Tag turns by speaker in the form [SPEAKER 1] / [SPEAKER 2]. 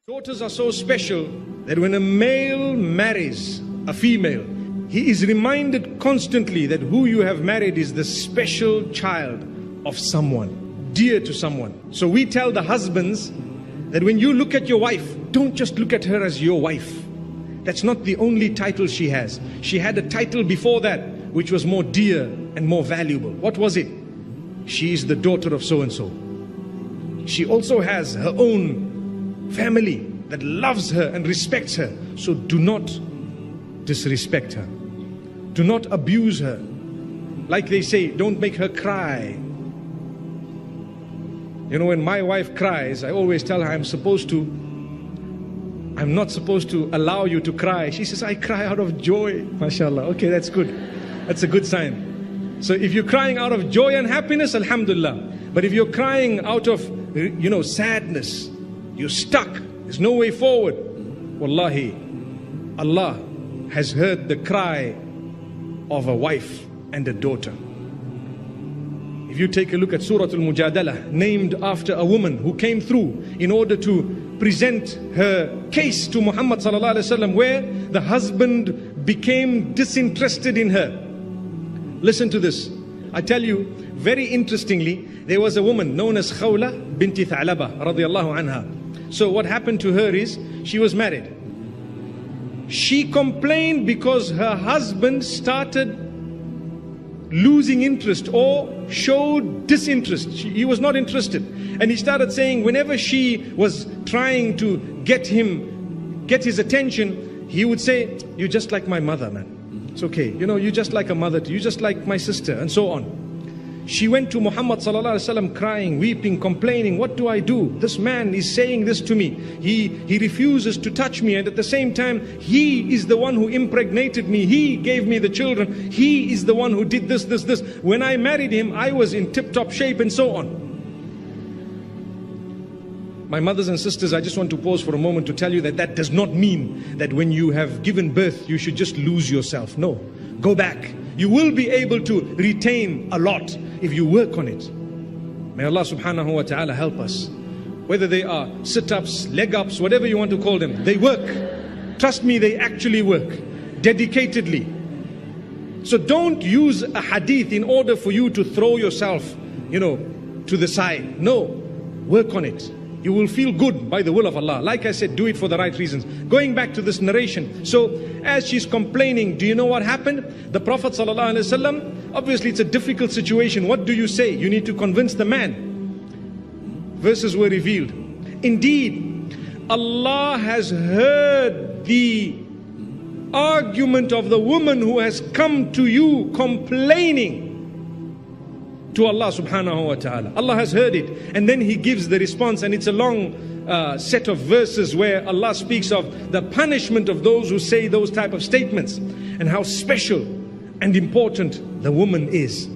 [SPEAKER 1] Daughters are so special that when a male marries a female, he is reminded constantly that who you have married is the special child of someone, dear to someone. So we tell the husbands that when you look at your wife, don't just look at her as your wife. That's not the only title she has. She had a title before that which was more dear and more valuable. What was it? She is the daughter of so-and-so. She also has her own family that loves her and respects her. So do not disrespect her. Do not abuse her. Like they say, don't make her cry. You know, when my wife cries, I always tell her I'm not supposed to allow you to cry. She says, I cry out of joy. MashaAllah. Okay, that's good. That's a good sign. So if you're crying out of joy and happiness, alhamdulillah. But if you're crying out of, sadness, you're stuck, there's no way forward, wallahi, Allah has heard the cry of a wife and a daughter. If you take a look at Surah Al-Mujadalah, named after a woman who came through in order to present her case to Muhammad sallallahu alaihi wasallam, where the husband became disinterested in her. Listen to this. I tell you, very interestingly, there was a woman known as Khawla binti Tha'laba radiyallahu anha. So what happened to her is, she was married. She complained because her husband started losing interest or showed disinterest. He was not interested. And he started saying whenever she was trying to get his attention, he would say, you're just like my mother, man. It's okay. You're just like a mother. You're just like my sister, and so on. She went to Muhammad sallallahu alaihi wasallam crying, weeping, complaining, what do I do? This man is saying this to me. He refuses to touch me, and at the same time, he is the one who impregnated me. He gave me the children. He is the one who did this. When I married him, I was in tip-top shape, and so on. My mothers and sisters, I just want to pause for a moment to tell you that that does not mean that when you have given birth, you should just lose yourself. No, go back. You will be able to retain a lot if you work on it. May Allah subhanahu wa ta'ala help us. Whether they are sit-ups, leg-ups, whatever you want to call them, they work. Trust me, they actually work, dedicatedly. So don't use a hadith in order for you to throw yourself, to the side. No, work on it. You will feel good by the will of Allah. Like I said, do it for the right reasons. Going back to this narration. So as she's complaining, do you know what happened? The Prophet ﷺ, obviously it's a difficult situation. What do you say? You need to convince the man. Verses were revealed. Indeed, Allah has heard the argument of the woman who has come to you complaining to Allah subhanahu wa ta'ala. Allah has heard it, and then He gives the response, and it's a long set of verses where Allah speaks of the punishment of those who say those type of statements and how special and important the woman is.